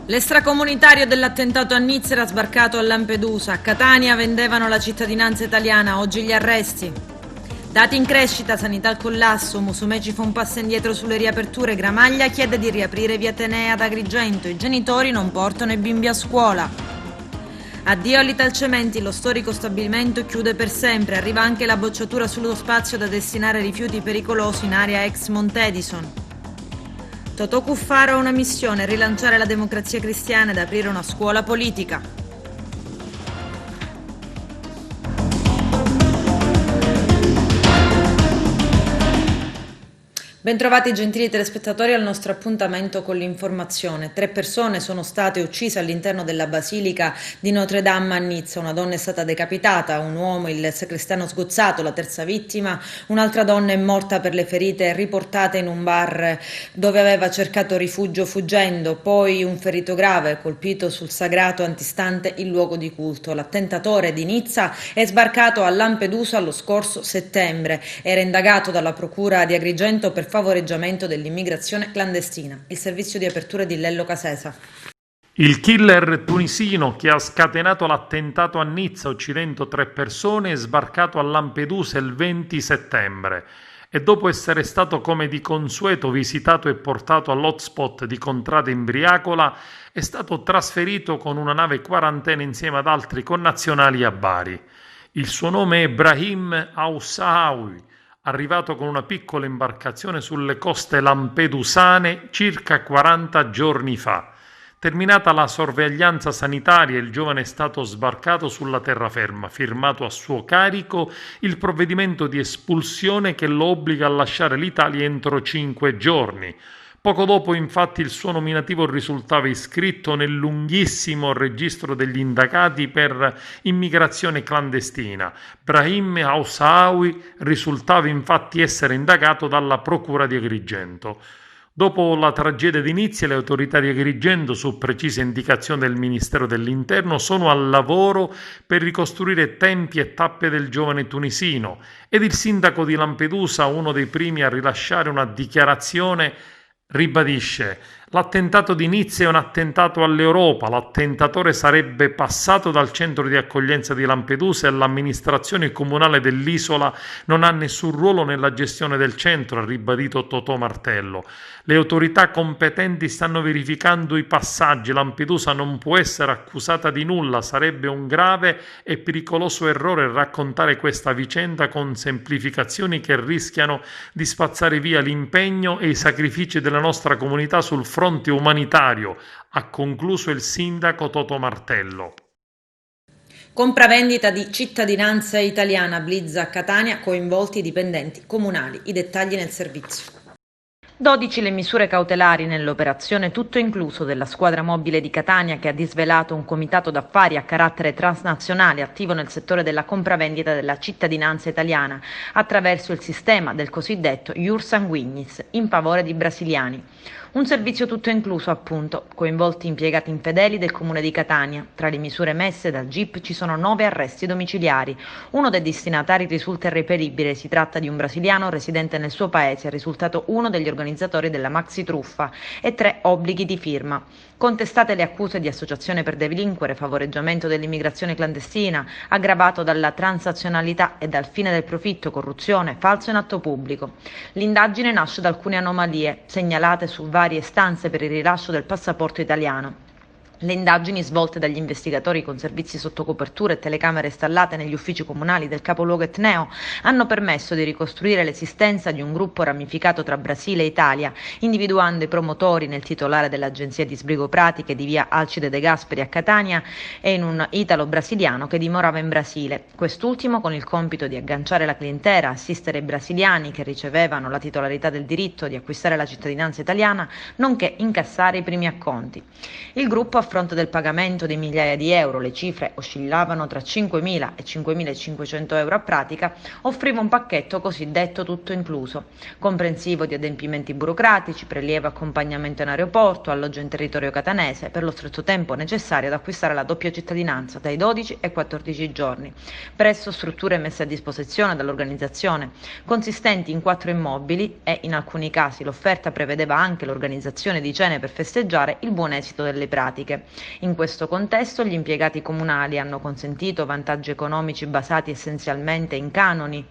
L'extracomunitario dell'attentato a Nizza era sbarcato a Lampedusa. A Catania vendevano la cittadinanza italiana, oggi gli arresti. Dati in crescita, sanità al collasso, Musumeci fa un passo indietro sulle riaperture, Gramaglia chiede di riaprire via Tenea ad Agrigento, i genitori non portano i bimbi a scuola. Addio all'Italcementi, lo storico stabilimento chiude per sempre, arriva anche la bocciatura sullo spazio da destinare rifiuti pericolosi in area ex Montedison. Totò Cuffaro ha una missione, rilanciare la democrazia cristiana ed aprire una scuola politica. Bentrovati gentili telespettatori al nostro appuntamento con l'informazione. 3 persone sono state uccise all'interno della Basilica di Notre Dame a Nizza. Una donna è stata decapitata, un uomo, il sagrestano, sgozzato, la terza vittima. Un'altra donna è morta per le ferite riportate in un bar dove aveva cercato rifugio fuggendo. Poi un ferito grave colpito sul sagrato antistante il luogo di culto. L'attentatore di Nizza è sbarcato a Lampedusa lo scorso settembre. Era indagato dalla procura di Agrigento per favoreggiamento dell'immigrazione clandestina. Il servizio di apertura di Lello Casesa. Il killer tunisino che ha scatenato l'attentato a Nizza uccidendo 3 persone è sbarcato a Lampedusa il 20 settembre e dopo essere stato come di consueto visitato e portato all'hotspot di Contrada Imbriacola è stato trasferito con una nave quarantena insieme ad altri connazionali a Bari. Il suo nome è Brahim Aoussaoui, arrivato con una piccola imbarcazione sulle coste lampedusane circa 40 giorni fa. Terminata la sorveglianza sanitaria, il giovane è stato sbarcato sulla terraferma, firmato a suo carico il provvedimento di espulsione che lo obbliga a lasciare l'Italia entro 5 giorni. Poco dopo, infatti, il suo nominativo risultava iscritto nel lunghissimo registro degli indagati per immigrazione clandestina. Brahim Aoussaoui risultava infatti essere indagato dalla procura di Agrigento. Dopo la tragedia di Nizza, le autorità di Agrigento, su precise indicazioni del Ministero dell'Interno, sono al lavoro per ricostruire tempi e tappe del giovane tunisino ed il sindaco di Lampedusa, uno dei primi a rilasciare una dichiarazione, ribadisce: l'attentato di Nizza è un attentato all'Europa, l'attentatore sarebbe passato dal centro di accoglienza di Lampedusa e l'amministrazione comunale dell'isola non ha nessun ruolo nella gestione del centro, ha ribadito Totò Martello. Le autorità competenti stanno verificando i passaggi, Lampedusa non può essere accusata di nulla, sarebbe un grave e pericoloso errore raccontare questa vicenda con semplificazioni che rischiano di spazzare via l'impegno e i sacrifici della nostra comunità sul fronte umanitario, ha concluso il sindaco Totò Martello. Compravendita di cittadinanza italiana, blitz a Catania, coinvolti i dipendenti comunali. I dettagli nel servizio. 12 le misure cautelari nell'operazione tutto incluso della squadra mobile di Catania che ha disvelato un comitato d'affari a carattere transnazionale attivo nel settore della compravendita della cittadinanza italiana attraverso il sistema del cosiddetto Ius Sanguinis in favore di brasiliani. Un servizio tutto incluso, appunto, coinvolti impiegati infedeli del comune di Catania. Tra le misure messe dal GIP ci sono 9 arresti domiciliari. Uno dei destinatari risulta irreperibile, si tratta di un brasiliano residente nel suo paese, è risultato uno degli organizzatori della maxi truffa, e 3 obblighi di firma. Contestate le accuse di associazione per delinquere, favoreggiamento dell'immigrazione clandestina, aggravato dalla transazionalità e dal fine del profitto, corruzione, falso in atto pubblico. L'indagine nasce da alcune anomalie segnalate su varie istanze per il rilascio del passaporto italiano. Le indagini svolte dagli investigatori con servizi sotto copertura e telecamere installate negli uffici comunali del capoluogo etneo hanno permesso di ricostruire l'esistenza di un gruppo ramificato tra Brasile e Italia, individuando i promotori nel titolare dell'agenzia di sbrigo pratiche di via Alcide De Gasperi a Catania e in un italo-brasiliano che dimorava in Brasile. Quest'ultimo con il compito di agganciare la clientela, assistere i brasiliani che ricevevano la titolarità del diritto di acquistare la cittadinanza italiana, nonché incassare i primi acconti. Il gruppo ha fronte del pagamento di migliaia di euro, le cifre oscillavano tra 5.000 e 5.500 euro a pratica, offriva un pacchetto cosiddetto tutto incluso, comprensivo di adempimenti burocratici, prelievo e accompagnamento in aeroporto, alloggio in territorio catanese, per lo stretto tempo necessario ad acquistare la doppia cittadinanza dai 12 ai 14 giorni, presso strutture messe a disposizione dall'organizzazione, consistenti in 4 immobili e, in alcuni casi, l'offerta prevedeva anche l'organizzazione di cene per festeggiare il buon esito delle pratiche. In questo contesto gli impiegati comunali hanno consentito vantaggi economici basati essenzialmente in canoni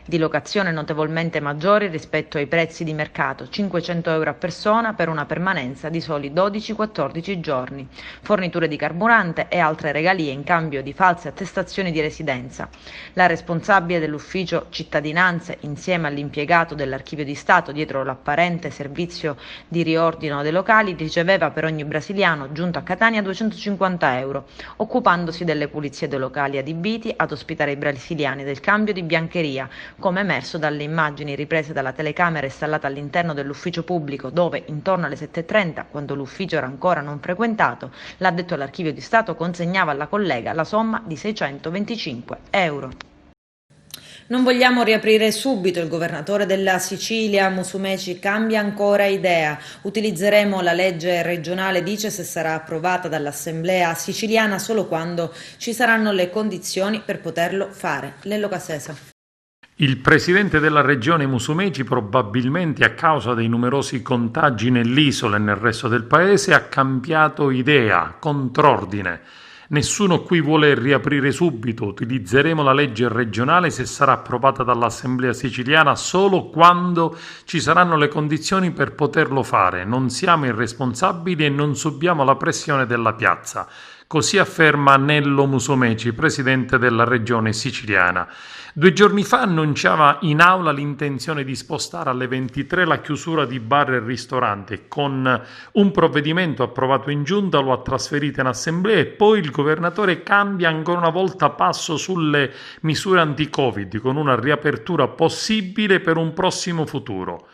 di locazione notevolmente maggiori rispetto ai prezzi di mercato, 500 euro a persona per una permanenza di soli 12-14 giorni, forniture di carburante e altre regalie in cambio di false attestazioni di residenza. La responsabile dell'ufficio cittadinanze, insieme all'impiegato dell'Archivio di Stato dietro l'apparente servizio di riordino dei locali, riceveva per ogni brasiliano giunto a Catania 250 euro, occupandosi delle pulizie dei locali adibiti ad ospitare i brasiliani del cambio di biancheria, come emerso dalle immagini riprese dalla telecamera installata all'interno dell'ufficio pubblico, dove intorno alle 7:30, quando l'ufficio era ancora non frequentato, l'addetto all'Archivio di Stato consegnava alla collega la somma di 625 euro. Non vogliamo riaprire subito. Il governatore della Sicilia, Musumeci, cambia ancora idea. Utilizzeremo la legge regionale, dice, se sarà approvata dall'Assemblea siciliana solo quando ci saranno le condizioni per poterlo fare. Lello Cassesa. Il presidente della regione Musumeci, probabilmente a causa dei numerosi contagi nell'isola e nel resto del paese, ha cambiato idea, contrordine. Nessuno qui vuole riaprire subito, utilizzeremo la legge regionale se sarà approvata dall'Assemblea siciliana solo quando ci saranno le condizioni per poterlo fare. Non siamo irresponsabili e non subiamo la pressione della piazza. Così afferma Nello Musumeci, presidente della regione siciliana. 2 giorni fa annunciava in aula l'intenzione di spostare alle 23 la chiusura di bar e ristoranti. Con un provvedimento approvato in giunta lo ha trasferito in assemblea e poi il governatore cambia ancora una volta passo sulle misure anti-Covid, con una riapertura possibile per un prossimo futuro.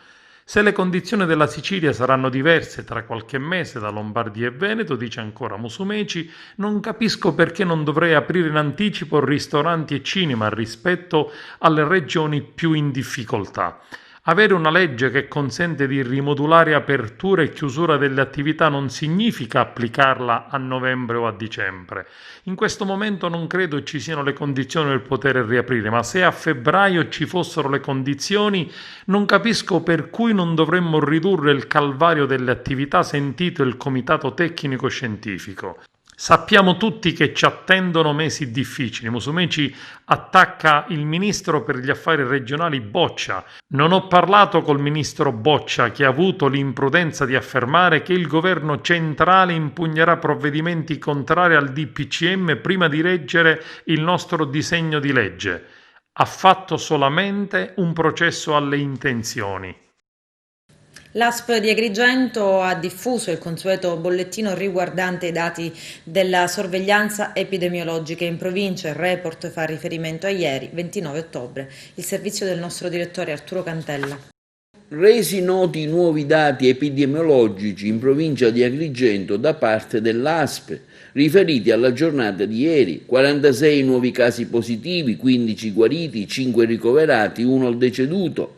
Se le condizioni della Sicilia saranno diverse tra qualche mese da Lombardia e Veneto, dice ancora Musumeci, non capisco perché non dovrei aprire in anticipo ristoranti e cinema rispetto alle regioni più in difficoltà. Avere una legge che consente di rimodulare apertura e chiusura delle attività non significa applicarla a novembre o a dicembre. In questo momento non credo ci siano le condizioni per poter riaprire, ma se a febbraio ci fossero le condizioni, non capisco per cui non dovremmo ridurre il calvario delle attività, sentito il Comitato Tecnico Scientifico. Sappiamo tutti che ci attendono mesi difficili. Musumeci attacca il ministro per gli affari regionali Boccia. Non ho parlato col ministro Boccia, che ha avuto l'imprudenza di affermare che il governo centrale impugnerà provvedimenti contrari al DPCM prima di leggere il nostro disegno di legge. Ha fatto solamente un processo alle intenzioni. L'ASP di Agrigento ha diffuso il consueto bollettino riguardante i dati della sorveglianza epidemiologica in provincia. Il report fa riferimento a ieri, 29 ottobre. Il servizio del nostro direttore Arturo Cantella. Resi noti i nuovi dati epidemiologici in provincia di Agrigento da parte dell'ASP, riferiti alla giornata di ieri: 46 nuovi casi positivi, 15 guariti, 5 ricoverati, 1 deceduto.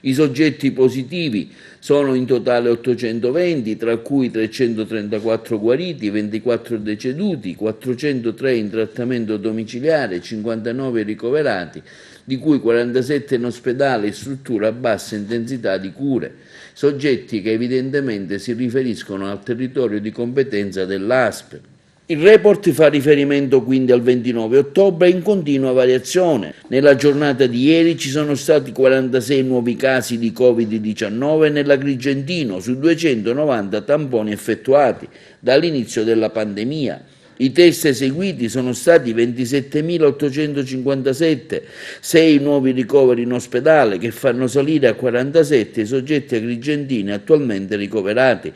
I soggetti positivi sono in totale 820, tra cui 334 guariti, 24 deceduti, 403 in trattamento domiciliare, 59 ricoverati, di cui 47 in ospedale e strutture a bassa intensità di cure, soggetti che evidentemente si riferiscono al territorio di competenza dell'ASP. Il report fa riferimento quindi al 29 ottobre in continua variazione. Nella giornata di ieri ci sono stati 46 nuovi casi di Covid-19 nell'Agrigentino su 290 tamponi effettuati dall'inizio della pandemia. I test eseguiti sono stati 27.857, 6 nuovi ricoveri in ospedale che fanno salire a 47 i soggetti agrigentini attualmente ricoverati.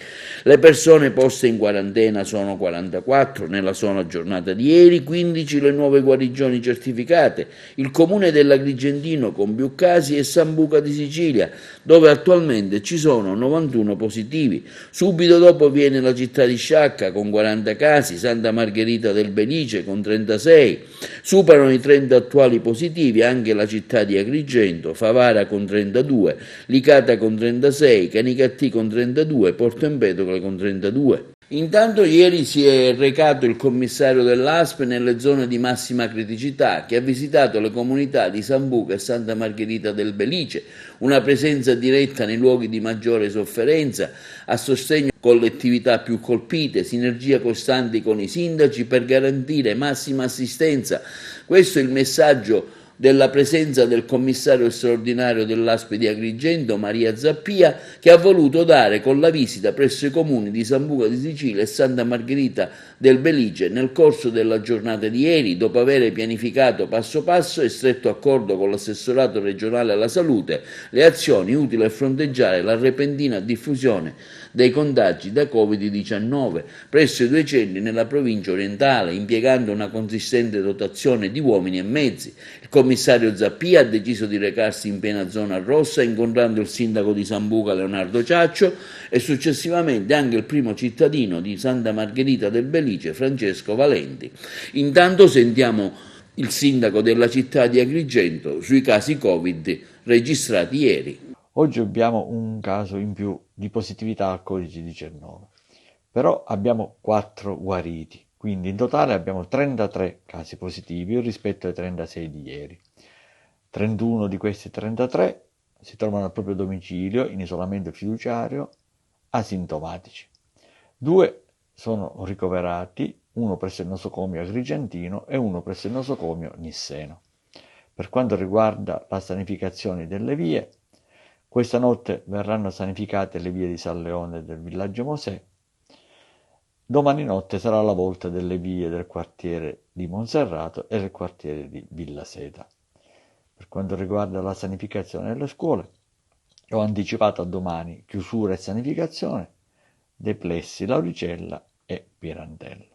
Le persone poste in quarantena sono 44 nella sola giornata di ieri, 15 le nuove guarigioni certificate. Il comune dell'Agrigentino con più casi è Sambuca di Sicilia, dove attualmente ci sono 91 positivi. Subito dopo viene la città di Sciacca con 40 casi, Santa Margherita del Belice con 36, superano i 30 attuali positivi anche la città di Agrigento, Favara con 32, Licata con 36, Canicattì con 32, Porto Empedocle con 32. Intanto ieri si è recato il commissario dell'ASP nelle zone di massima criticità, che ha visitato le comunità di Sambuca e Santa Margherita del Belice, una presenza diretta nei luoghi di maggiore sofferenza, a sostegno collettività più colpite, sinergia costante con i sindaci per garantire massima assistenza. Questo è il messaggio della presenza del commissario straordinario dell'ASP di Agrigento, Maria Zappia, che ha voluto dare con la visita presso i comuni di Sambuca di Sicilia e Santa Margherita del Belice nel corso della giornata di ieri, dopo aver pianificato passo passo e stretto accordo con l'assessorato regionale alla salute le azioni utili a fronteggiare la repentina diffusione dei contagi da Covid-19 presso i 2 centri nella provincia orientale, impiegando una consistente dotazione di uomini e mezzi. Il commissario Zappia ha deciso di recarsi in piena zona rossa, incontrando il sindaco di Sambuca Leonardo Ciaccio e successivamente anche il primo cittadino di Santa Margherita del Belice, Francesco Valenti. Intanto sentiamo il sindaco della città di Agrigento sui casi Covid registrati ieri. Oggi abbiamo un caso in più di positività al Covid-19, però abbiamo 4 guariti, quindi in totale abbiamo 33 casi positivi rispetto ai 36 di ieri. 31 di questi 33 si trovano al proprio domicilio in isolamento fiduciario asintomatici. 2 sono ricoverati, uno presso il nosocomio agrigentino e uno presso il nosocomio nisseno. Per quanto riguarda la sanificazione delle vie, questa notte verranno sanificate le vie di San Leone e del villaggio Mosè. Domani notte sarà la volta delle vie del quartiere di Monserrato e del quartiere di Villa Seta. Per quanto riguarda la sanificazione delle scuole, ho anticipato a domani chiusura e sanificazione dei plessi Lauricella e Pirandello.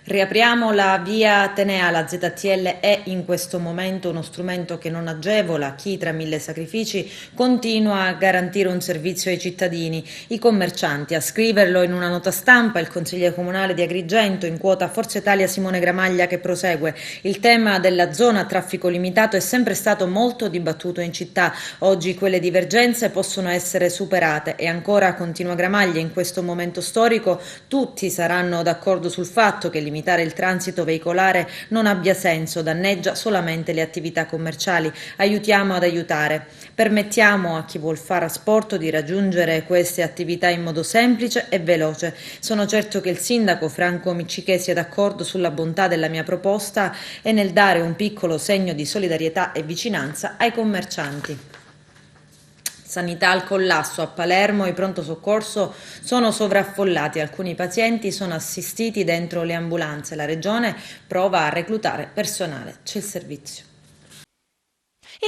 Riapriamo la via Atenea, la ZTL è in questo momento uno strumento che non agevola chi tra mille sacrifici continua a garantire un servizio ai cittadini, i commercianti. A scriverlo in una nota stampa il consigliere comunale di Agrigento, in quota Forza Italia Simone Gramaglia, che prosegue. Il tema della zona a traffico limitato è sempre stato molto dibattuto in città. Oggi quelle divergenze possono essere superate e ancora, continua Gramaglia, in questo momento storico tutti saranno d'accordo sul fatto che limitare il transito veicolare non abbia senso, danneggia solamente le attività commerciali. Aiutiamo ad aiutare. Permettiamo a chi vuol fare asporto di raggiungere queste attività in modo semplice e veloce. Sono certo che il sindaco Franco Miccichè sia d'accordo sulla bontà della mia proposta e nel dare un piccolo segno di solidarietà e vicinanza ai commercianti. Sanità al collasso. A Palermo i pronto soccorso sono sovraffollati, alcuni pazienti sono assistiti dentro le ambulanze. La regione prova a reclutare personale. C'è il servizio.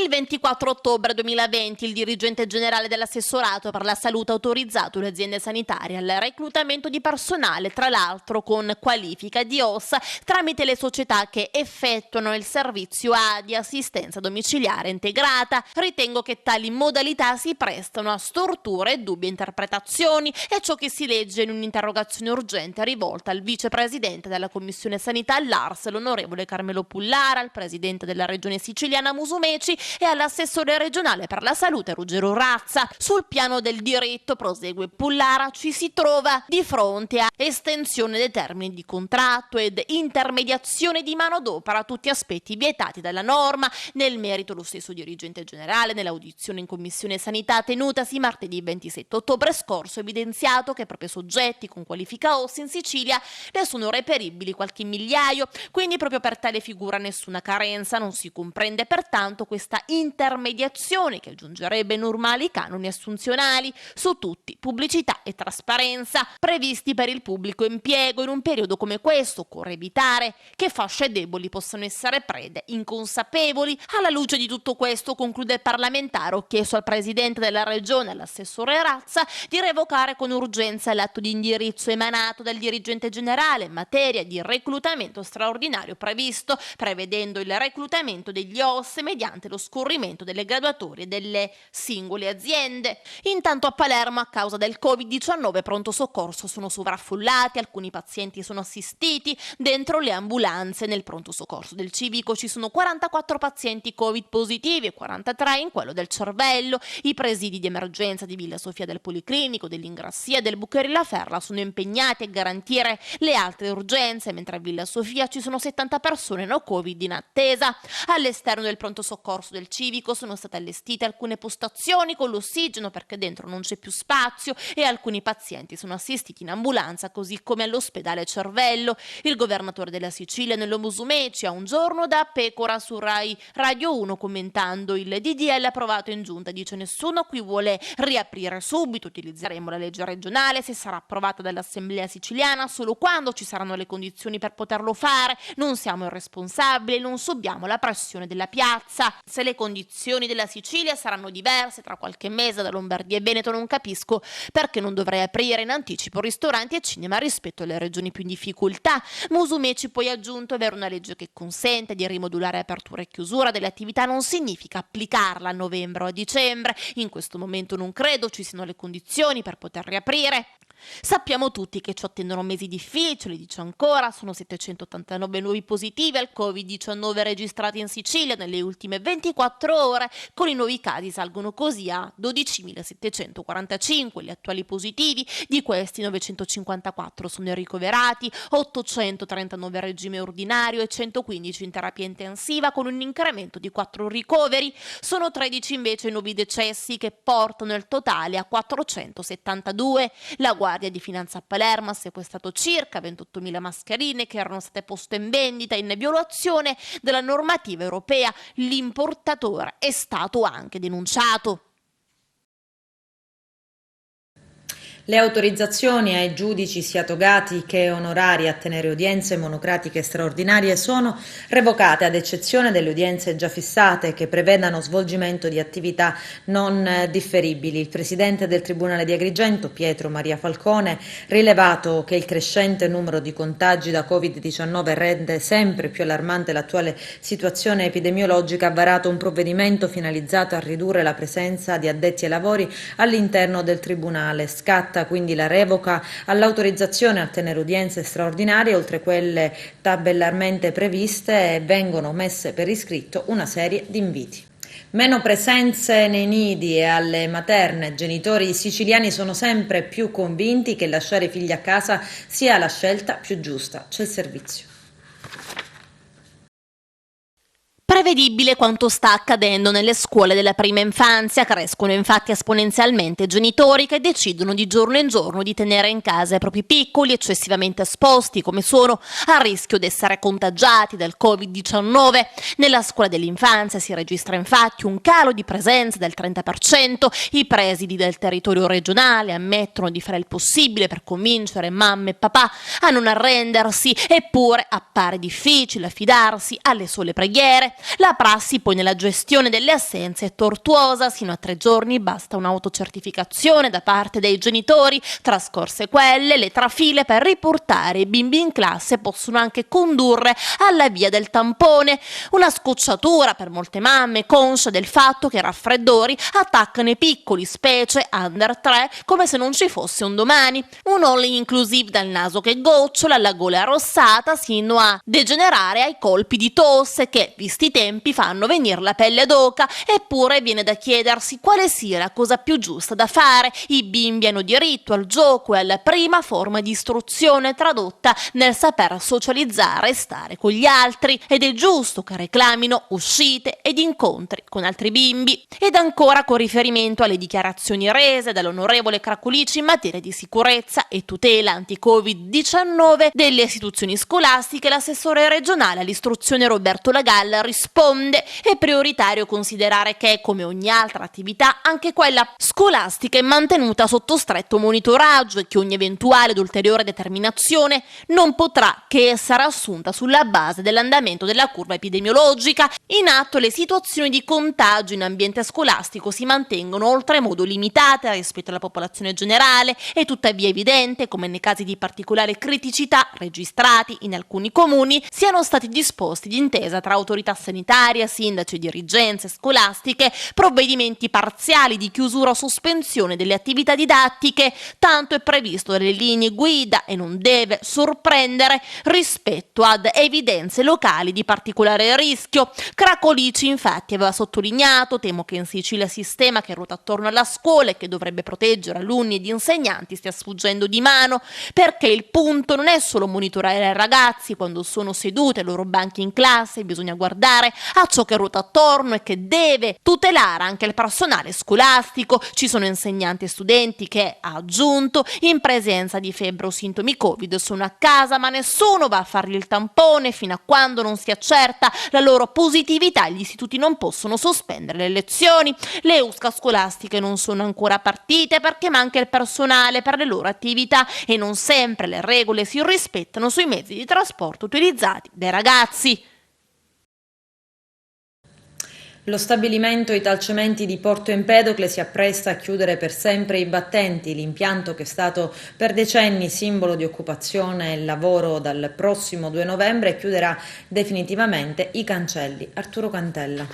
Il 24 ottobre 2020 il dirigente generale dell'assessorato per la salute ha autorizzato le aziende sanitarie al reclutamento di personale, tra l'altro con qualifica di OSS, tramite le società che effettuano il servizio di assistenza domiciliare integrata. Ritengo che tali modalità si prestano a storture e dubbie interpretazioni, è ciò che si legge in un'interrogazione urgente rivolta al vicepresidente della Commissione Sanità all'ARS, l'onorevole Carmelo Pullara, al presidente della regione siciliana Musumeci e all'assessore regionale per la salute Ruggero Razza. Sul piano del diritto, prosegue Pullara, ci si trova di fronte a estensione dei termini di contratto ed intermediazione di manodopera, tutti aspetti vietati dalla norma. Nel merito lo stesso dirigente generale, nell'audizione in Commissione Sanità tenutasi martedì 27 ottobre scorso, ha evidenziato che proprio soggetti con qualifica OSS in Sicilia ne sono reperibili qualche migliaio, quindi proprio per tale figura nessuna carenza. Non si comprende pertanto questa questa intermediazione che aggiungerebbe normali canoni assunzionali su tutti, pubblicità e trasparenza, previsti per il pubblico impiego. In un periodo come questo occorre evitare che fasce deboli possano essere prede inconsapevoli. Alla luce di tutto questo, conclude il parlamentare, ho chiesto al presidente della regione, all'assessore Razza, di revocare con urgenza l'atto di indirizzo emanato dal dirigente generale in materia di reclutamento straordinario previsto, prevedendo il reclutamento degli OS mediante lo scorrimento delle graduatorie delle singole aziende. Intanto a Palermo, a causa del Covid-19, pronto soccorso sono sovraffollati, alcuni pazienti sono assistiti dentro le ambulanze. Nel pronto soccorso del Civico ci sono 44 pazienti Covid positivi e 43 in quello del cervello. I presidi di emergenza di Villa Sofia del Policlinico, dell'Ingrassia e del Bucherella Ferra sono impegnati a garantire le altre urgenze, mentre a Villa Sofia ci sono 70 persone no Covid in attesa. All'esterno del pronto soccorso del Civico sono state allestite alcune postazioni con l'ossigeno perché dentro non c'è più spazio e alcuni pazienti sono assistiti in ambulanza, così come all'ospedale Cervello. Il governatore della Sicilia, Nello Musumeci, a Un giorno da pecora su Rai Radio 1, commentando il DDL approvato in giunta, dice: nessuno qui vuole riaprire subito, utilizzeremo la legge regionale se sarà approvata dall'Assemblea siciliana solo quando ci saranno le condizioni per poterlo fare, non siamo irresponsabili, non subiamo la pressione della piazza. Se le condizioni della Sicilia saranno diverse tra qualche mese da Lombardia e Veneto, non capisco perché non dovrei aprire in anticipo ristoranti e cinema rispetto alle regioni più in difficoltà. Musumeci poi ha aggiunto: avere una legge che consente di rimodulare apertura e chiusura delle attività non significa applicarla a novembre o a dicembre. In questo momento non credo ci siano le condizioni per poter riaprire. Sappiamo tutti che ci attendono mesi difficili, dice ancora. Sono 789 nuovi positivi al Covid-19 registrati in Sicilia nelle ultime 24 ore, con i nuovi casi salgono così a 12.745 gli attuali positivi, di questi 954 sono ricoverati, 839 a regime ordinario e 115 in terapia intensiva, con un incremento di 4 ricoveri. Sono 13 invece i nuovi decessi, che portano il totale a 472. La Guardia di Finanza a Palermo ha sequestrato circa 28.000 mascherine che erano state poste in vendita in violazione della normativa europea. L'importatore è stato anche denunciato. Le autorizzazioni ai giudici sia togati che onorari a tenere udienze monocratiche straordinarie sono revocate, ad eccezione delle udienze già fissate che prevedano svolgimento di attività non differibili. Il presidente del Tribunale di Agrigento, Pietro Maria Falcone, rilevato che il crescente numero di contagi da Covid-19 rende sempre più allarmante l'attuale situazione epidemiologica, ha varato un provvedimento finalizzato a ridurre la presenza di addetti ai lavori all'interno del Tribunale. Scatta quindi la revoca all'autorizzazione a tenere udienze straordinarie, oltre quelle tabellarmente previste, e vengono messe per iscritto una serie di inviti. Meno presenze nei nidi e alle materne. Genitori siciliani sono sempre più convinti che lasciare i figli a casa sia la scelta più giusta. C'è il servizio. Prevedibile quanto sta accadendo nelle scuole della prima infanzia. Crescono infatti esponenzialmente genitori che decidono di giorno in giorno di tenere in casa i propri piccoli, eccessivamente esposti come sono al rischio di essere contagiati dal Covid-19. Nella scuola dell'infanzia si registra infatti un calo di presenza del 30%. I presidi del territorio regionale ammettono di fare il possibile per convincere mamme e papà a non arrendersi, eppure appare difficile affidarsi alle sole preghiere. La prassi poi nella gestione delle assenze è tortuosa. Sino a 3 giorni basta un'autocertificazione da parte dei genitori. Trascorse quelle, le trafile per riportare i bimbi in classe possono anche condurre alla via del tampone. Una scocciatura per molte mamme consce del fatto che i raffreddori attaccano i piccoli, specie under 3, come se non ci fosse un domani. Un all inclusive dal naso che gocciola, alla gola arrossata, sino a degenerare ai colpi di tosse che, visti i tempi, fanno venire la pelle d'oca. Eppure viene da chiedersi quale sia la cosa più giusta da fare. I bimbi hanno diritto al gioco e alla prima forma di istruzione tradotta nel saper socializzare e stare con gli altri, ed è giusto che reclamino uscite ed incontri con altri bimbi. Ed ancora, con riferimento alle dichiarazioni rese dall'onorevole Craculici in materia di sicurezza e tutela anti-Covid-19 delle istituzioni scolastiche, l'assessore regionale all'istruzione Roberto Lagalla corrisponde. È prioritario considerare che, come ogni altra attività, anche quella scolastica è mantenuta sotto stretto monitoraggio e che ogni eventuale ed ulteriore determinazione non potrà che essere assunta sulla base dell'andamento della curva epidemiologica. In atto le situazioni di contagio in ambiente scolastico si mantengono oltremodo limitate rispetto alla popolazione generale. È tuttavia evidente come nei casi di particolare criticità registrati in alcuni comuni siano stati disposti d'intesa tra autorità sanitarie, sindaci e dirigenze scolastiche provvedimenti parziali di chiusura o sospensione delle attività didattiche. Tanto è previsto dalle linee guida e non deve sorprendere rispetto ad evidenze locali di particolare rischio. Cracolici infatti aveva sottolineato: temo che in Sicilia il sistema che ruota attorno alla scuola e che dovrebbe proteggere alunni ed insegnanti stia sfuggendo di mano, perché il punto non è solo monitorare i ragazzi quando sono seduti ai loro banchi in classe, bisogna guardare a ciò che ruota attorno e che deve tutelare anche il personale scolastico. Ci sono insegnanti e studenti che, ha aggiunto, in presenza di febbre o sintomi Covid sono a casa, ma nessuno va a fargli il tampone fino a quando non si accerta la loro positività. Gli istituti non possono sospendere le lezioni. Le USCA scolastiche non sono ancora partite perché manca il personale per le loro attività e non sempre le regole si rispettano sui mezzi di trasporto utilizzati dai ragazzi. Lo stabilimento Italcementi di Porto Empedocle si appresta a chiudere per sempre i battenti. L'impianto, che è stato per decenni simbolo di occupazione e lavoro, dal prossimo 2 novembre chiuderà definitivamente i cancelli. Arturo Cantella.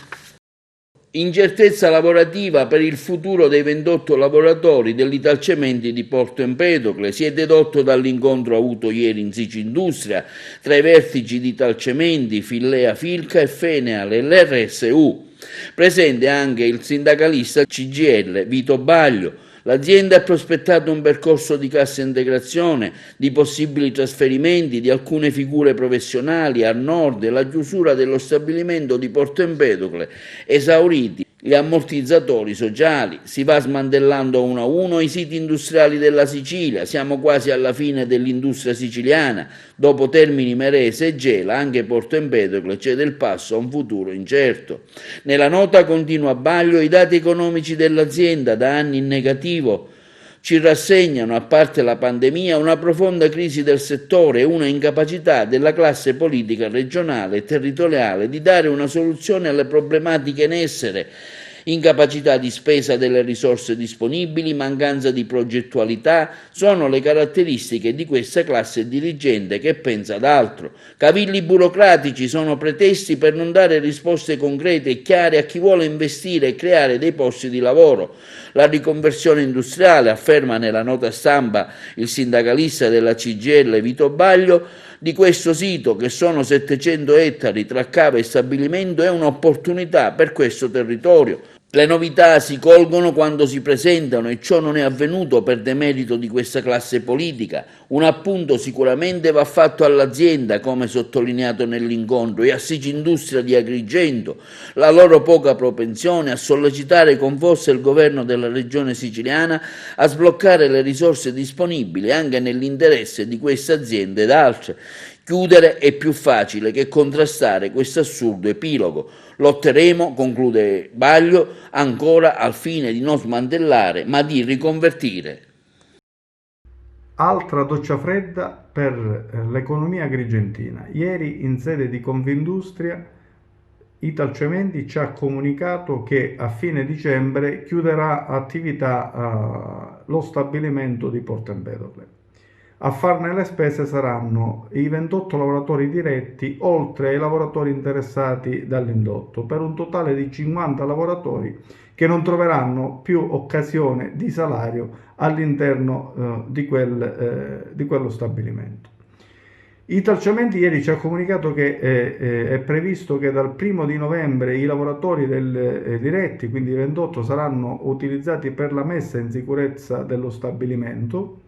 Incertezza lavorativa per il futuro dei 28 lavoratori dell'Italcementi di Porto Empedocle si è dedotto dall'incontro avuto ieri in Sicindustria tra i vertici di Italcementi, Fillea Filca e Feneal e l'RSU. Presente anche il sindacalista CGIL Vito Baglio. L'azienda ha prospettato un percorso di cassa integrazione, di possibili trasferimenti di alcune figure professionali al nord e la chiusura dello stabilimento di Porto Empedocle, esauriti gli ammortizzatori sociali. Si va smantellando uno a uno i siti industriali della Sicilia. Siamo quasi alla fine dell'industria siciliana. Dopo Termini Imerese e Gela, anche Porto Empedocle cede il passo a un futuro incerto. Nella nota continua Baglio: i dati economici dell'azienda, da anni in negativo, ci rassegnano, a parte la pandemia, una profonda crisi del settore e una incapacità della classe politica regionale e territoriale di dare una soluzione alle problematiche in essere. Incapacità di spesa delle risorse disponibili, mancanza di progettualità sono le caratteristiche di questa classe dirigente che pensa ad altro. Cavilli burocratici sono pretesti per non dare risposte concrete e chiare a chi vuole investire e creare dei posti di lavoro. La riconversione industriale, afferma nella nota stampa il sindacalista della CGIL Vito Baglio, di questo sito, che sono 700 ettari tra cava e stabilimento, è un'opportunità per questo territorio. Le novità si colgono quando si presentano e ciò non è avvenuto per demerito di questa classe politica. Un appunto sicuramente va fatto all'azienda, come sottolineato nell'incontro, e a Sicindustria di Agrigento, la loro poca propensione a sollecitare con forza il governo della regione siciliana a sbloccare le risorse disponibili anche nell'interesse di queste aziende ed altre. Chiudere è più facile che contrastare questo assurdo epilogo. Lotteremo, conclude Baglio, ancora al fine di non smantellare, ma di riconvertire. Altra doccia fredda per l'economia agrigentina. Ieri, in sede di Confindustria, Italcementi ci ha comunicato che a fine dicembre chiuderà attività lo stabilimento di Porto Empedocle. A farne le spese saranno i 28 lavoratori diretti, oltre ai lavoratori interessati dall'indotto, per un totale di 50 lavoratori che non troveranno più occasione di salario all'interno di quello stabilimento. Italcementi ieri ci ha comunicato che è previsto che dal 1 di novembre i lavoratori diretti, quindi 28, saranno utilizzati per la messa in sicurezza dello stabilimento.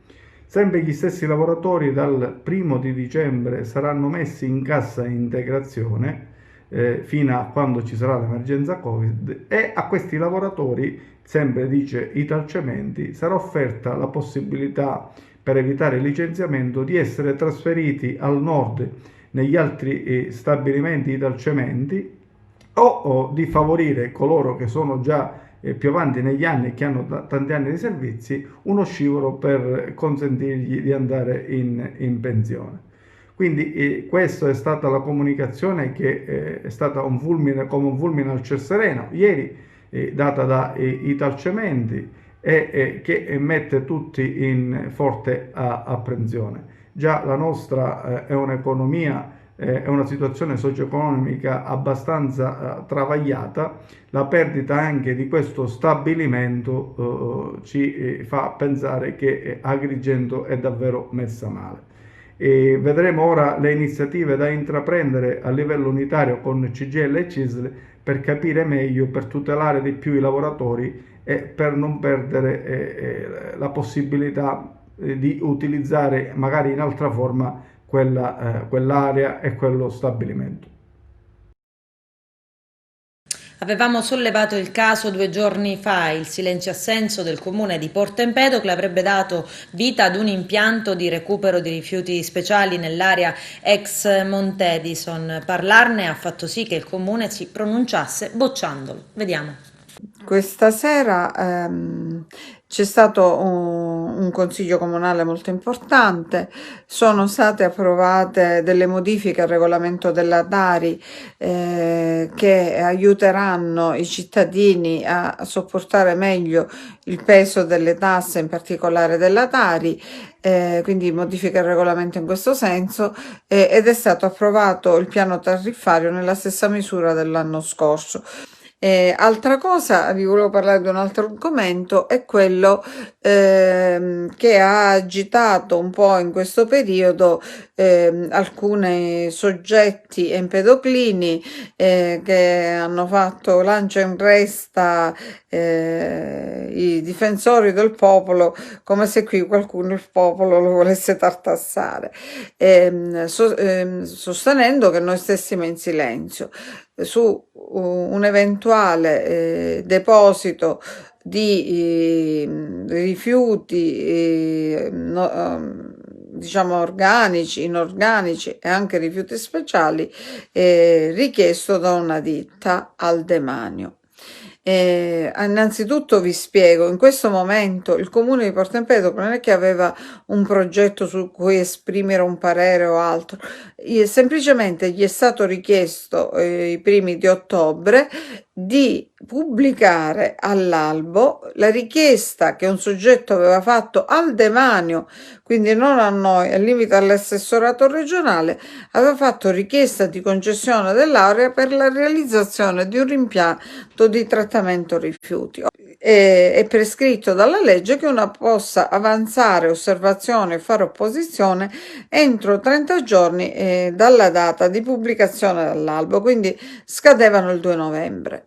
Sempre gli stessi lavoratori dal 1 di dicembre saranno messi in cassa integrazione fino a quando ci sarà l'emergenza Covid, e a questi lavoratori, sempre dice Italcementi, sarà offerta la possibilità, per evitare il licenziamento, di essere trasferiti al nord negli altri stabilimenti Italcementi o di favorire coloro che sono già più avanti negli anni e che hanno tanti anni di servizi, uno scivolo per consentirgli di andare in pensione. Quindi questa è stata la comunicazione che è stata un fulmine, come un fulmine al ciel sereno, ieri data da Italcementi che mette tutti in forte apprensione. Già la nostra è un'economia, è una situazione socio-economica abbastanza travagliata, la perdita anche di questo stabilimento ci fa pensare che Agrigento è davvero messa male. E vedremo ora le iniziative da intraprendere a livello unitario con CGIL e CISL per capire meglio, per tutelare di più i lavoratori e per non perdere la possibilità di utilizzare magari in altra forma quell'area e quello stabilimento. Avevamo sollevato il caso 2 giorni fa, il silenzio-assenso del comune di Porto Empedocle avrebbe dato vita ad un impianto di recupero di rifiuti speciali nell'area ex Montedison. Parlarne ha fatto sì che il comune si pronunciasse bocciandolo. Vediamo. Questa sera c'è stato un consiglio comunale molto importante, sono state approvate delle modifiche al regolamento della Tari che aiuteranno i cittadini a sopportare meglio il peso delle tasse, in particolare della Tari, quindi modifica il regolamento in questo senso, ed è stato approvato il piano tariffario nella stessa misura dell'anno scorso. Altra cosa, vi volevo parlare di un altro argomento, è quello che ha agitato un po' in questo periodo alcuni soggetti empedoclini che hanno fatto lancia in resta i difensori del popolo, come se qui qualcuno il popolo lo volesse tartassare, sostenendo che noi stessimo in silenzio su un eventuale deposito di rifiuti diciamo organici, inorganici e anche rifiuti speciali richiesto da una ditta al demanio. Innanzitutto vi spiego, in questo momento il comune di Porto Empedocle non è che aveva un progetto su cui esprimere un parere o altro, semplicemente gli è stato richiesto i primi di ottobre di pubblicare all'albo la richiesta che un soggetto aveva fatto al demanio, quindi non a noi, al limite all'assessorato regionale, aveva fatto richiesta di concessione dell'area per la realizzazione di un impianto di trattamento rifiuti. È prescritto dalla legge che uno possa avanzare osservazioni e fare opposizione entro 30 giorni dalla data di pubblicazione dall'albo, quindi scadevano il 2 novembre.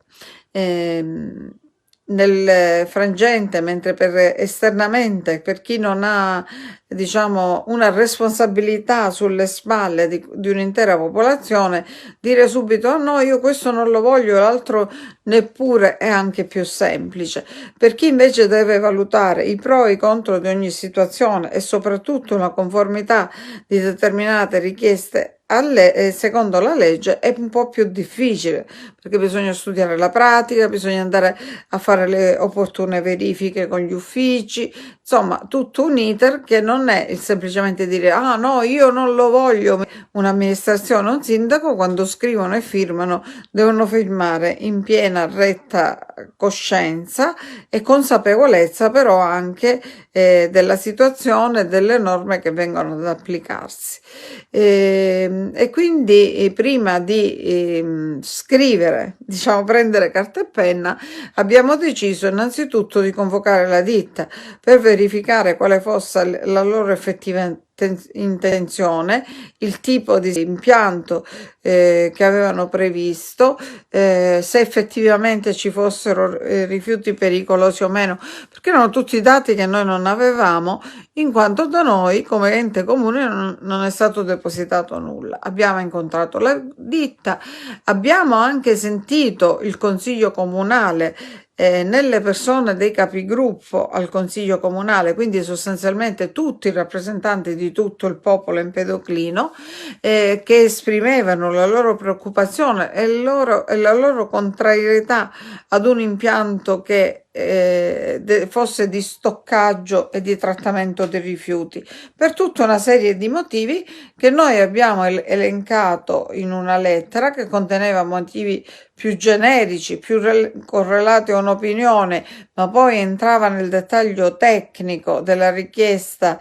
Nel frangente, mentre esternamente, per chi non ha diciamo una responsabilità sulle spalle di un'intera popolazione, dire subito no, io questo non lo voglio, l'altro neppure, è anche più semplice. Per chi invece deve valutare i pro e i contro di ogni situazione e soprattutto la conformità di determinate richieste secondo la legge, è un po' più difficile, perché bisogna studiare la pratica, bisogna andare a fare le opportune verifiche con gli uffici, insomma tutto un iter che non è semplicemente dire ah no, io non lo voglio. Un'amministrazione, un sindaco, quando scrivono e firmano, devono firmare in piena retta coscienza e consapevolezza però anche della situazione e delle norme che vengono ad applicarsi. E quindi prima di scrivere, diciamo prendere carta e penna, abbiamo deciso innanzitutto di convocare la ditta per verificare quale fosse la loro effettiva intenzione, il tipo di impianto che avevano previsto, se effettivamente ci fossero rifiuti pericolosi o meno, perché erano tutti dati che noi non avevamo, in quanto da noi come ente comune non è stato depositato nulla. Abbiamo incontrato la ditta, abbiamo anche sentito il consiglio comunale nelle persone dei capigruppo al Consiglio Comunale, quindi sostanzialmente tutti i rappresentanti di tutto il popolo empedoclino, che esprimevano la loro preoccupazione e la loro contrarietà ad un impianto che fosse di stoccaggio e di trattamento dei rifiuti, per tutta una serie di motivi che noi abbiamo elencato in una lettera che conteneva motivi più generici, più correlati a un'opinione, ma poi entrava nel dettaglio tecnico della richiesta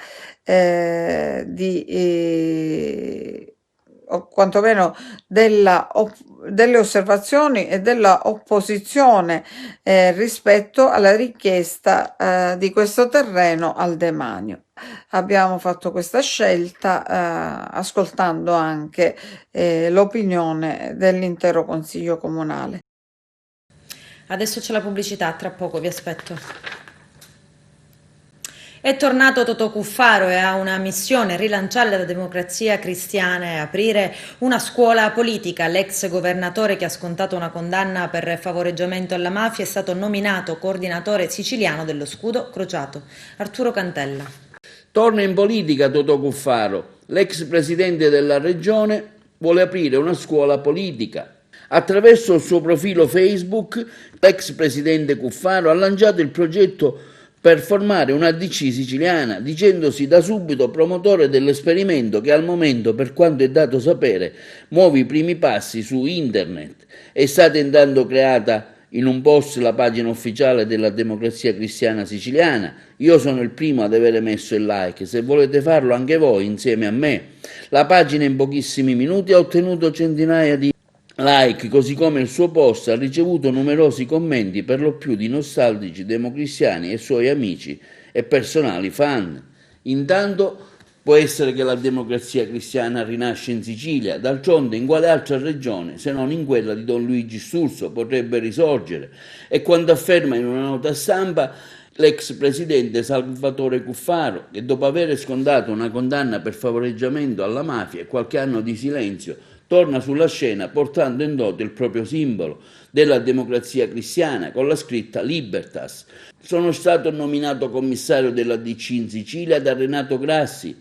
o quantomeno delle osservazioni e della opposizione rispetto alla richiesta di questo terreno al demanio. Abbiamo fatto questa scelta ascoltando anche l'opinione dell'intero Consiglio Comunale. Adesso c'è la pubblicità, tra poco vi aspetto. È tornato Totò Cuffaro e ha una missione: rilanciare la democrazia cristiana e aprire una scuola politica. L'ex governatore, che ha scontato una condanna per favoreggiamento alla mafia, è stato nominato coordinatore siciliano dello Scudo Crociato. Arturo Cantella. Torna in politica Totò Cuffaro. L'ex presidente della regione vuole aprire una scuola politica. Attraverso il suo profilo Facebook, l'ex presidente Cuffaro ha lanciato il progetto per formare una DC siciliana, dicendosi da subito promotore dell'esperimento che al momento, per quanto è dato sapere, muove i primi passi su internet. È stata intanto creata in un post la pagina ufficiale della Democrazia Cristiana Siciliana. Io sono il primo ad avere messo il like, se volete farlo anche voi insieme a me. La pagina in pochissimi minuti ha ottenuto centinaia di like, così come il suo post ha ricevuto numerosi commenti, per lo più di nostalgici democristiani e suoi amici e personali fan. Intanto può essere che la democrazia cristiana rinasce in Sicilia, d'altronde in quale altra regione, se non in quella di Don Luigi Sturzo, potrebbe risorgere? E quando afferma in una nota stampa l'ex presidente Salvatore Cuffaro, che dopo aver scontato una condanna per favoreggiamento alla mafia e qualche anno di silenzio, torna sulla scena portando in dote il proprio simbolo della democrazia cristiana con la scritta Libertas. Sono stato nominato commissario della DC in Sicilia da Renato Grassi,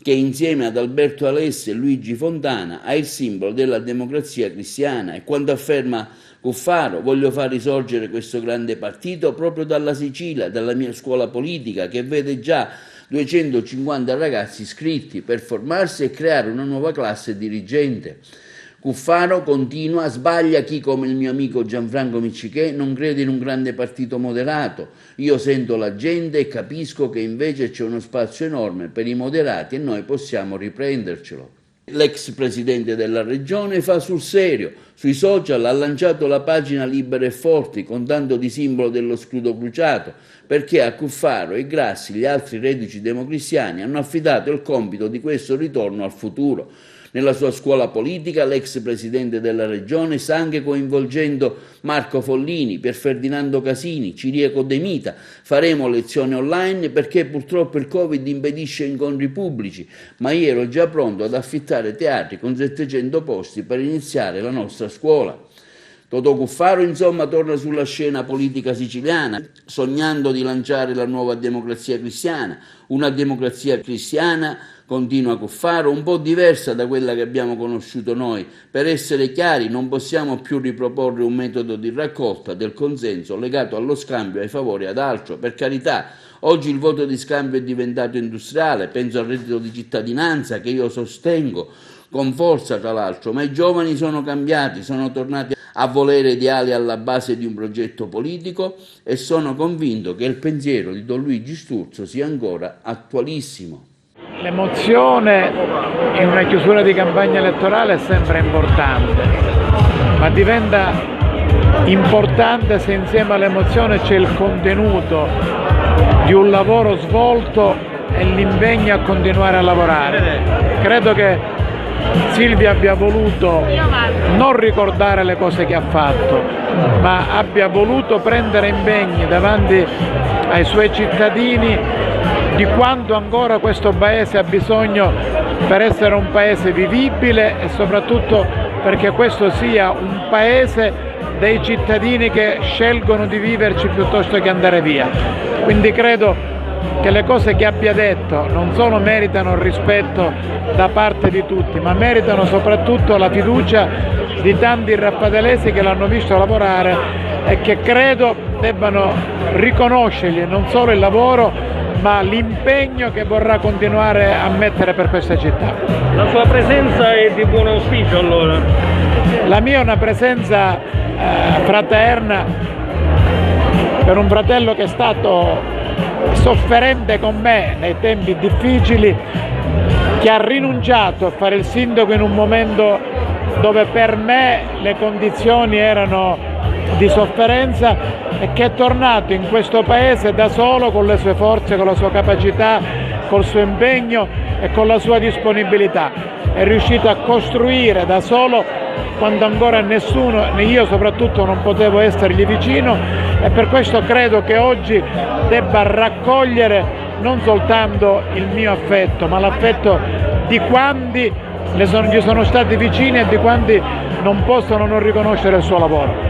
che insieme ad Alberto Alessi e Luigi Fontana ha il simbolo della democrazia cristiana, e quando afferma Cuffaro: voglio far risorgere questo grande partito proprio dalla Sicilia, dalla mia scuola politica, che vede già 250 ragazzi iscritti per formarsi e creare una nuova classe dirigente. Cuffaro continua: sbaglia chi, come il mio amico Gianfranco Miccichè, non crede in un grande partito moderato. Io sento la gente e capisco che invece c'è uno spazio enorme per i moderati e noi possiamo riprendercelo. L'ex presidente della regione fa sul serio. Sui social ha lanciato la pagina Libere e Forti con tanto di simbolo dello scudo crociato, perché a Cuffaro e Grassi, gli altri reduci democristiani, hanno affidato il compito di questo ritorno al futuro. Nella sua scuola politica l'ex presidente della regione sta anche coinvolgendo Marco Follini, Pier Ferdinando Casini, Ciriaco De Mita. Faremo lezioni online perché purtroppo il Covid impedisce incontri pubblici, ma io ero già pronto ad affittare teatri con 700 posti per iniziare la nostra scuola. Totò Cuffaro, insomma, torna sulla scena politica siciliana, sognando di lanciare la nuova democrazia cristiana, una democrazia cristiana, continua Cuffaro, un po' diversa da quella che abbiamo conosciuto noi. Per essere chiari, non possiamo più riproporre un metodo di raccolta del consenso legato allo scambio ai favori ad altro. Per carità, oggi il voto di scambio è diventato industriale, penso al reddito di cittadinanza che io sostengo con forza tra l'altro, ma i giovani sono cambiati, sono tornati a volere ideali alla base di un progetto politico e sono convinto che il pensiero di Don Luigi Sturzo sia ancora attualissimo. L'emozione in una chiusura di campagna elettorale è sempre importante, ma diventa importante se insieme all'emozione c'è il contenuto di un lavoro svolto e l'impegno a continuare a lavorare. Credo che Silvia abbia voluto non ricordare le cose che ha fatto, ma abbia voluto prendere impegni davanti ai suoi cittadini di quanto ancora questo paese ha bisogno per essere un paese vivibile e soprattutto perché questo sia un paese dei cittadini che scelgono di viverci piuttosto che andare via. Quindi credo che le cose che abbia detto non solo meritano il rispetto da parte di tutti, ma meritano soprattutto la fiducia di tanti raffadelesi che l'hanno visto lavorare e che credo debbano riconoscergli non solo il lavoro, ma l'impegno che vorrà continuare a mettere per questa città. La sua presenza è di buon auspicio allora? La mia è una presenza fraterna per un fratello che è stato sofferente con me nei tempi difficili, che ha rinunciato a fare il sindaco in un momento dove per me le condizioni erano di sofferenza e che è tornato in questo paese da solo, con le sue forze, con la sua capacità, col suo impegno e con la sua disponibilità. È riuscito a costruire da solo quando ancora nessuno, né io soprattutto, non potevo essergli vicino, e per questo credo che oggi debba raccogliere non soltanto il mio affetto, ma l'affetto di quanti gli sono stati vicini e di quanti non possono non riconoscere il suo lavoro.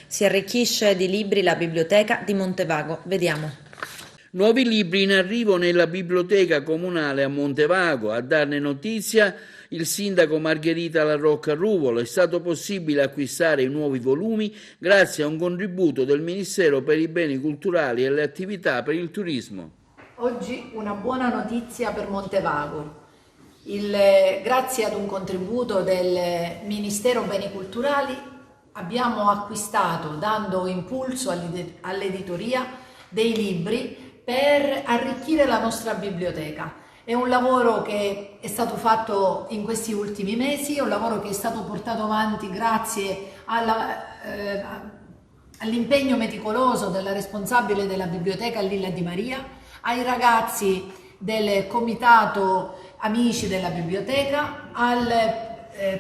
Si arricchisce di libri la biblioteca di Montevago. Vediamo. Nuovi libri in arrivo nella biblioteca comunale a Montevago. A darne notizia il sindaco Margherita La Rocca Ruvolo. È stato possibile acquistare i nuovi volumi grazie a un contributo del Ministero per i Beni Culturali e le Attività per il Turismo. Oggi una buona notizia per Montevago. Grazie ad un contributo del Ministero Beni Culturali abbiamo acquistato, dando impulso all'editoria, dei libri per arricchire la nostra biblioteca. È un lavoro che è stato fatto in questi ultimi mesi, è un lavoro che è stato portato avanti grazie all'impegno meticoloso della responsabile della biblioteca Lilla Di Maria, ai ragazzi del comitato Amici della Biblioteca, al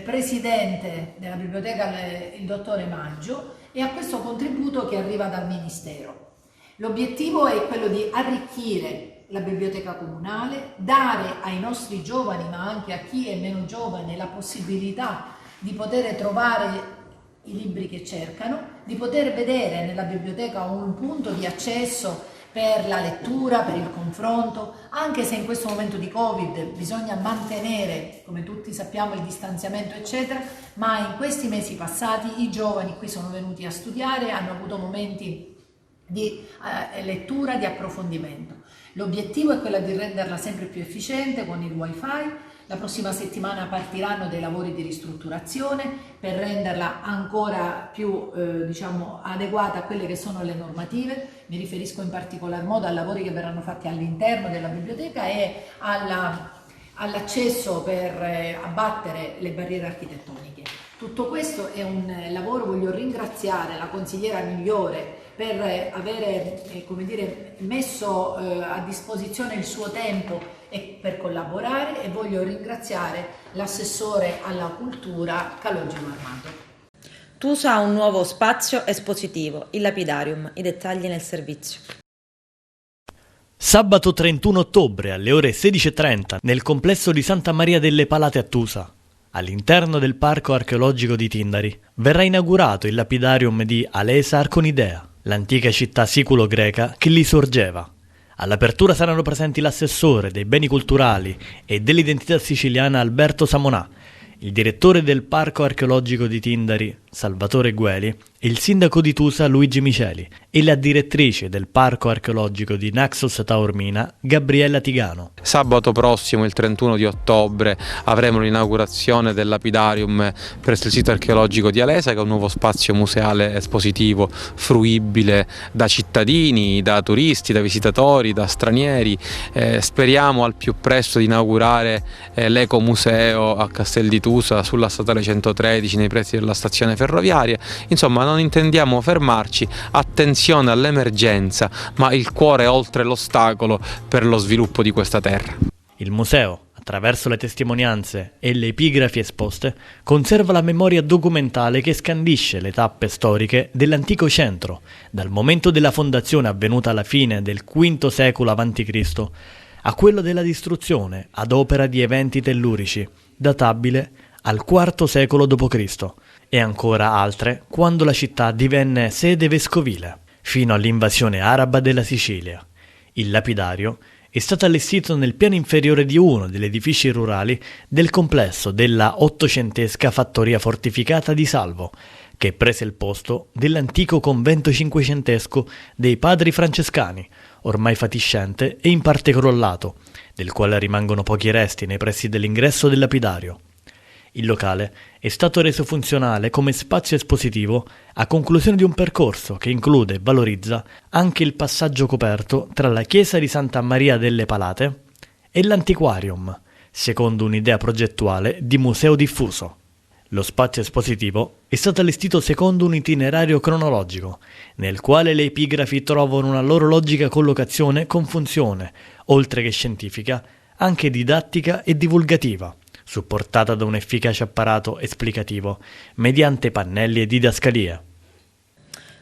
presidente della biblioteca, il dottore Maggio, e a questo contributo che arriva dal Ministero. L'obiettivo è quello di arricchire la biblioteca comunale, dare ai nostri giovani, ma anche a chi è meno giovane, la possibilità di poter trovare i libri che cercano, di poter vedere nella biblioteca un punto di accesso per la lettura, per il confronto, anche se in questo momento di Covid bisogna mantenere, come tutti sappiamo, il distanziamento eccetera, ma in questi mesi passati i giovani qui sono venuti a studiare, hanno avuto momenti di lettura, di approfondimento. L'obiettivo è quello di renderla sempre più efficiente con il wifi. La prossima settimana partiranno dei lavori di ristrutturazione per renderla ancora più adeguata a quelle che sono le normative. Mi riferisco in particolar modo ai lavori che verranno fatti all'interno della biblioteca e all'accesso per abbattere le barriere architettoniche. Tutto questo è un lavoro, voglio ringraziare la consigliera Migliore per avere messo a disposizione il suo tempo e per collaborare, e voglio ringraziare l'assessore alla cultura Calogero Armato. TUSA ha un nuovo spazio espositivo, il Lapidarium, i dettagli nel servizio. Sabato 31 ottobre alle ore 16:30 nel complesso di Santa Maria delle Palate a Tusa, all'interno del Parco Archeologico di Tindari, verrà inaugurato il Lapidarium di Alesa Arconidea, l'antica città siculo-greca che lì sorgeva. All'apertura saranno presenti l'assessore dei beni culturali e dell'identità siciliana Alberto Samonà, il direttore del Parco Archeologico di Tindari Salvatore Gueli, il sindaco di Tusa Luigi Miceli e la direttrice del Parco Archeologico di Naxos Taormina Gabriella Tigano. Sabato prossimo, il 31 di ottobre, avremo l'inaugurazione del Lapidarium presso il sito archeologico di Alesa, che è un nuovo spazio museale espositivo fruibile da cittadini, da turisti, da visitatori, da stranieri. Speriamo al più presto di inaugurare l'ecomuseo a Castel di Tusa sulla statale 113 nei pressi della stazione ferroviaria. Insomma, non intendiamo fermarci, attenzione all'emergenza, ma il cuore oltre l'ostacolo per lo sviluppo di questa terra. Il museo, attraverso le testimonianze e le epigrafi esposte, conserva la memoria documentale che scandisce le tappe storiche dell'antico centro, dal momento della fondazione avvenuta alla fine del V secolo a.C. a quello della distruzione ad opera di eventi tellurici, databile al IV secolo d.C., e ancora altre quando la città divenne sede vescovile, fino all'invasione araba della Sicilia. Il lapidario è stato allestito nel piano inferiore di uno degli edifici rurali del complesso della ottocentesca fattoria fortificata di Salvo, che prese il posto dell'antico convento cinquecentesco dei padri francescani, ormai fatiscente e in parte crollato, del quale rimangono pochi resti nei pressi dell'ingresso del lapidario. Il locale è stato reso funzionale come spazio espositivo a conclusione di un percorso che include e valorizza anche il passaggio coperto tra la chiesa di Santa Maria delle Palate e l'antiquarium, secondo un'idea progettuale di museo diffuso. Lo spazio espositivo è stato allestito secondo un itinerario cronologico, nel quale le epigrafi trovano una loro logica collocazione con funzione, oltre che scientifica, anche didattica e divulgativa, supportata da un efficace apparato esplicativo mediante pannelli e didascalie.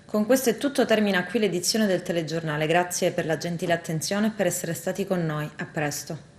Con questo è tutto, termina qui l'edizione del telegiornale. Grazie per la gentile attenzione e per essere stati con noi. A presto.